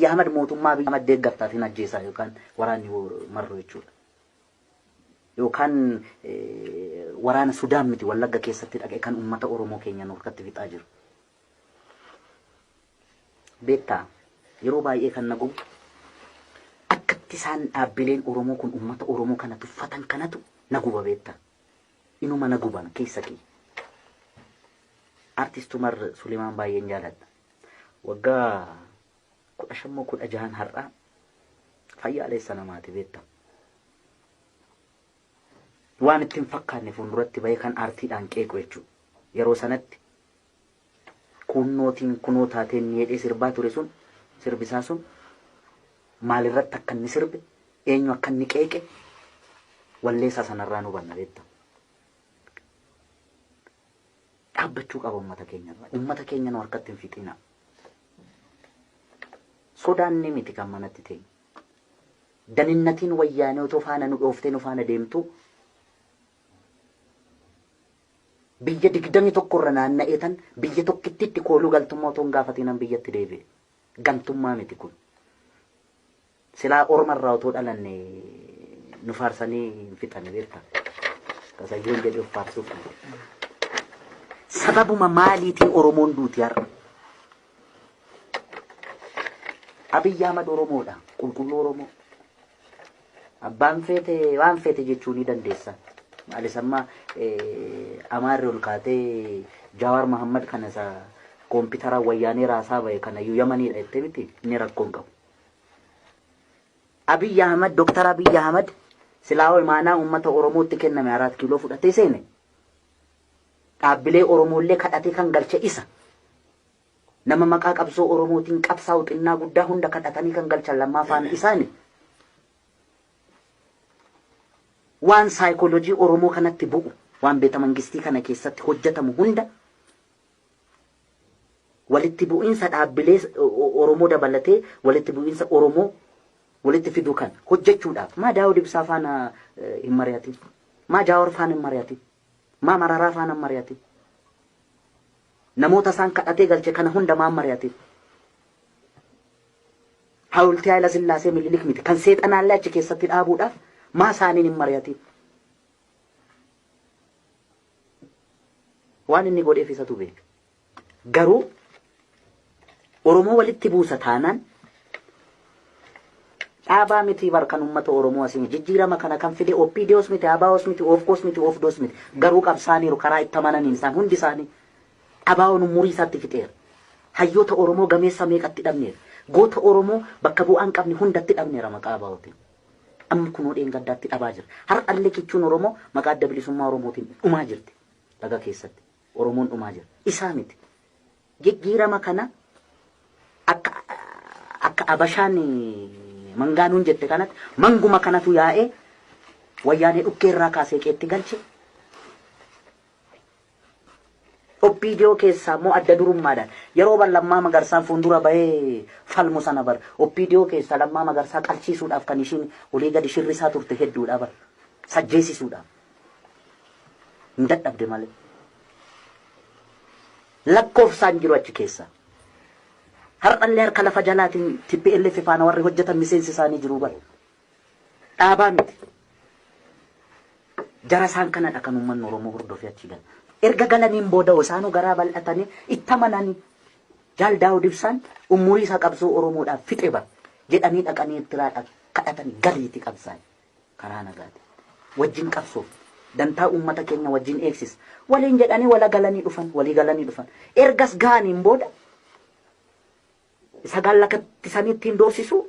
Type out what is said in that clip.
Ahmad mootummaa Abiy Ahmad deeggartaatiin ajjeesaa yookaan waraanni marroo jechuudha. Yookaan waraana Sudaan miti Wallagga keessatti dhaqee kan uummata Oromoo keenya nurkatti fixaa jiru. Beektaa yeroo baay'ee kan nagu akkatti isaan dhaabbileen Oromoo kun uummata Oromoo kana tuffatan kanatu naguba beektaa. Inuma naguban keessa kee. Artist Umar Suleemaan baay'een jaaladha. Waggaa 15 har'aa fayyaalessa namaati beektaa. Waan ittiin fakkaanne fuulduratti bahee kan aartiidhaan qeequ jechuudha. Yeroo sanatti kunnootiin kunoo taateen ni hidhee sirbaa ture sun sirbisaa sun maalirratti akka inni sirbe eenyu akka inni qeeqe walleessaa sanarraa nu hubanna beektaa. Dhaabbachuu qaba uummata keenyarraa. Uummata keenya nu harkatti hin fixinaa. Sodaanni miti kan manatti teenyu. Daninnatiin wayyaanee otoo faana nu dhooftee nu faana deemtu biyya 21 irra naanna'eetan biyya tokkitti itti kooluu galtummaa otoo hin gaafatiinan biyyatti deebi'e. Gantummaa miti kun. Silaa ormarraa otoo dhalanne nu faarsanii hin fixanne beektaa. Kasayyoon jedhee of faarsuuf. Sababuma maaliitiin Oromoon duuti har'a? Abiy Ahmad Oromoodha. Qulqulluu Oromoo. Abbaan feete waan feete jechuu ni dandeessa. Maalis amma Amaarri ol kaatee Jawaar Mohammad kana isa koompitara wayyaanee raasaa bahe kana iyyuu Yamaniidha jettee miti inni rakkoon qabu. Abiy Ahmad Dr. Abiy Ahmad silaa imaanaa uummata Oromootti kenname 4 kiiloo fudhatee seene. Dhaabbilee Oromoollee kadhatee kan galche isa. Nama maqaa qabsoo Oromootiin qabsaa'u xinnaa guddaa hunda kadhatanii kan galchan lammaafaan isaani. Waan saayikooloojii Oromoo kanatti bu'u waan beeta mangistii kana keessatti hojjetamu hunda walitti bu'iinsa dhaabbilee Oromoo dabalatee walitti bu'iinsa Oromoo walitti fiduu kan hojjechuudhaaf maa Daawud Ibsaa faana hin mari'atin, maa Jawaar faana hin mari'atin, maa Mararaa faana hin mari'atin, namoota isaan kadhatee galche kana hunda maa mari'atin. Hawultii Haayila Sillaasee Minilik miti kan seexanaallee achi keessatti dhaabuudhaaf maa isaaniin hin mari'atin. Waan inni godheef isatu beeka. Garuu Oromoo walitti buusa taanaan dhaabaa miti barkan uummata Oromoo asii jijjiirama kana kan fide OPDOs miti, ABOs miti, OFCOs miti, OFDOs miti. Garuu qabsaaniiru karaa itti amananiin isaan hundi isaanii ABO'n umurii isaatti fixeera. Hayyoota Oromoo gameessa meeqatti dhabneera. Goota Oromoo bakka bu'aan qabni hundatti dhabneera maqaa ABO'tiin. Amma kunoo dheengaddaatti dhabaa jira. Har'allee kichuun Oromoo maqaa adda bilisummaa Oromootiin dhumaa jirti. Laga keessatti Oromoon dhumaa jira. Isaa miti. Jijjiirama kana akka Abashaan mangaanuun jette kanatti manguma kanatu yaa'ee wayyaanee dhukkeerraa kaasee qeetti galche. OPDO keessaa immoo adda durummaadhaan yeroo Lammaa Magarsaan fuuldura bahee falmu sana bar OPDO keessaa Lammaa Magarsaa qalchiisuudhaaf kan ishiin olii gadi shirrisaa turte hedduudha bar sajjeesisuudhaaf hin dadhabde malee lakkoofsaan jiru achi keessa har'allee harka lafa jalaatiin TPLF faana warri hojjetan miseensi isaanii jiru bar dhaabaa miti jara isaan kanadha kan uummanni Oromoo hordofee achi gala. Erga galaniin booda isaanuu garaa bal'atanii itti amananii Jaal Daawud Ibsaan umurii isaa qabsoo Oromoodhaaf fixe bar jedhanii dhaqanii ittiraadhaaf kadhatanii galiitti qabsaan karaa nagaati. Wajjin qabsoof dantaa uummata keenya wajjin eegsis waliin jedhanii walii galanii dhufan. Ergas gaaniin booda isa gaallakatti sanii ittiin doorsisu